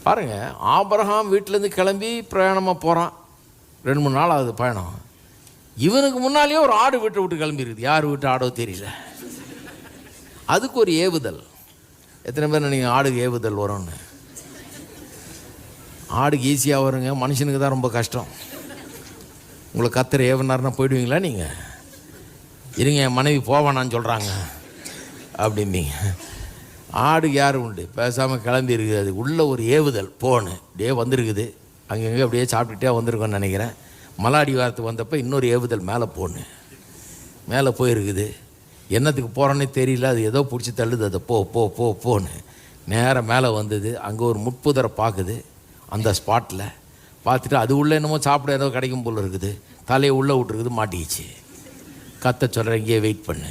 பாருங்கள், ஆபிரகாம் வீட்டிலேருந்து கிளம்பி பிரயாணமாக போகிறான். 2-3 நாள் ஆகுது பயணம். இவனுக்கு முன்னாலேயே ஒரு ஆடு வீட்டை விட்டு கிளம்பிருக்குது. யார் வீட்டு ஆடோ தெரியல. அதுக்கு ஒரு ஏவுதல். எத்தனை பேர் நீங்கள் ஆடுக்கு ஏவுதல் வரும்னு? ஆடுக்கு ஈஸியாக வருங்க, மனுஷனுக்கு தான் ரொம்ப கஷ்டம். உங்களை கத்தர் ஏவனார்னா போயிடுவீங்களா நீங்கள்? இருங்க, என் மனைவி போவானான்னு சொல்கிறாங்க அப்படிம்பீங்க. ஆடுக்கு யார் உண்டு? பேசாமல் கிளம்பி இருக்குது. அது உள்ள ஒரு ஏவுதல் போன்னு அப்படியே வந்திருக்குது. அங்கங்கே அப்படியே சாப்பிட்டுட்டே வந்திருக்கோன்னு நினைக்கிறேன். மலாடி வாரத்துக்கு வந்தப்போ இன்னொரு ஏவுதல் மேலே போன்னு மேலே போயிருக்குது. என்னத்துக்கு போகிறோன்னே தெரியல. அது ஏதோ பிடிச்சி தள்ளுது. அதை போ போ போ போன்னு நேராக மேலே வந்தது. அங்கே ஒரு முட்புதரை பார்க்குது. அந்த ஸ்பாட்டில் பார்த்துட்டு அது உள்ளே என்னமோ சாப்பிட ஏதோ கிடைக்கும் போல் இருக்குது. தலையை உள்ளே விட்டுருக்குது, மாட்டிக்கிச்சு. கத்த சொல்கிறேன், இங்கேயே வெயிட் பண்ணு.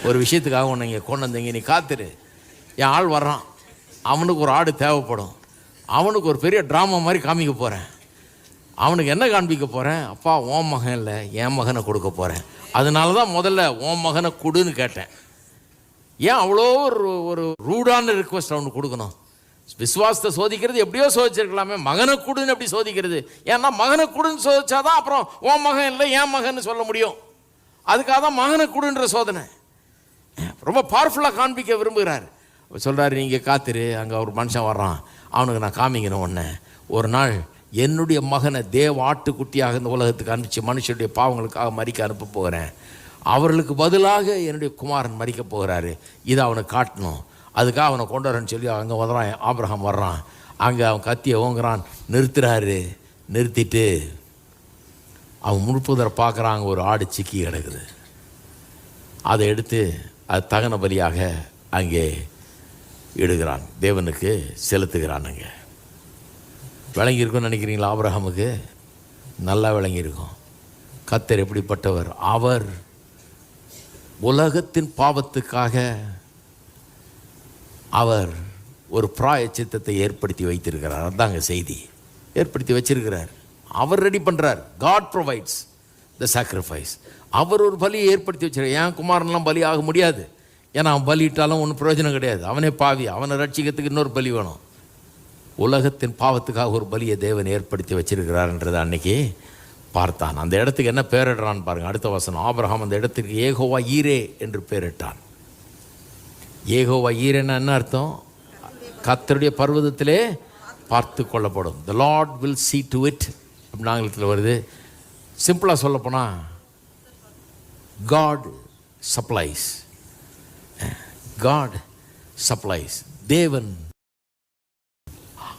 ஒரு விஷயத்துக்காக ஒன்று இங்கே கொண்டு வந்தீங்க, நீ காத்துரு. என் ஆள் வர்றான், அவனுக்கு ஒரு ஆடு தேவைப்படும். அவனுக்கு ஒரு பெரிய ட்ராமா மாதிரி காமிக்க போகிறேன். அவனுக்கு என்ன காண்பிக்க போகிறேன்? அப்பா உன் மகன் இல்லை, என் மகனை கொடுக்க போகிறேன். அதனால தான் முதல்ல உன் மகனை கொடுன்னு கேட்டேன். ஏன் அவ்வளோ ஒரு ரூடான ரிக்வஸ்ட் அவனுக்கு கொடுக்கணும்? விசுவாசத்தை சோதிக்கிறது எப்படியோ சோதிச்சிருக்கலாமே, மகனை கொடுன்னு எப்படி சோதிக்கிறது? ஏன்னா மகனை கொடுன்னு சோதிச்சாதான் அப்புறம் உன் மகன் இல்லை என் மகன்னு சொல்ல முடியும். அதுக்காக தான் மகனை கொடுன்ற சோதனை ரொம்ப பவர்ஃபுல்லாக காண்பிக்க விரும்புகிறார். சொல்கிறாரு, நீங்கள் காத்திரு, அங்கே ஒரு மனுஷன் வர்றான், அவனுக்கு நான் காமிக்கணும் ஒன்று. ஒரு நாள் என்னுடைய மகனை தேவ ஆட்டுக்குட்டியாக இந்த உலகத்துக்கு அனுப்பிச்சு மனுஷனுடைய பாவங்களுக்காக மறிக்க அனுப்ப போகிறேன். அவர்களுக்கு பதிலாக என்னுடைய குமாரன் மறிக்க போகிறாரு. இதை அவனுக்கு காட்டணும். அதுக்காக அவனை கொண்டு வரேன்னு சொல்லி அங்கே வர்றான். ஆபிரகாம் வர்றான். அங்கே அவன் கத்தியை ஓங்குறான். நிறுத்துறாரு. நிறுத்திட்டு அவன் முழுப்புதரை பார்க்குறாங்க. ஒரு ஆடு சிக்கி கிடக்குது. அதை எடுத்து அது தகன பலியாக அங்கே இடுகிறான், தேவனுக்கு செலுத்துகிறானுங்க. விளங்கியிருக்கும்னு நினைக்கிறீங்களா? ஆபிரகாமுக்கு நல்லா விளங்கியிருக்கும். கர்த்தர் எப்படிப்பட்டவர். அவர் உலகத்தின் பாவத்துக்காக அவர் ஒரு பிராயச்சித்தத்தை ஏற்படுத்தி வைத்திருக்கிறார். அதுதாங்க செய்தி. ஏற்படுத்தி வச்சிருக்கிறார். அவர் ரெடி பண்ணுறார். God provides the sacrifice. அவர் ஒரு பலியை ஏற்படுத்தி வச்சிருக்கார். என் குமாரன்லாம் பலி ஆக முடியாது. ஏன்னா அவன் பலியிட்டாலும் ஒன்றும் பிரயோஜனம் கிடையாது. அவனே பாவி. அவனை ரட்சிக்கிறதுக்கு இன்னொரு பலி வேணும். உலகத்தின் பாவத்துக்காக ஒரு பலியை தேவன் ஏற்படுத்தி வச்சிருக்கிறார்ன்றதை அன்னைக்கு பார்த்தான். அந்த இடத்துக்கு என்ன பேரிடுறான்னு பாருங்கள். அடுத்த வசனம். ஆபிரகாம் அந்த இடத்துக்கு ஏகோவா ஈரே என்று பேரிட்டான். ஏகோவா ஈரேன்னா என்ன அர்த்தம்? கர்த்தருடைய பர்வதத்திலே பார்த்து கொள்ளப்படும். The Lord will see to it அப்படின்னு ஆங்கிலத்தில் வருது. சிம்பிளாக சொல்லப்போனால் God supplies. God supplies. தேவன்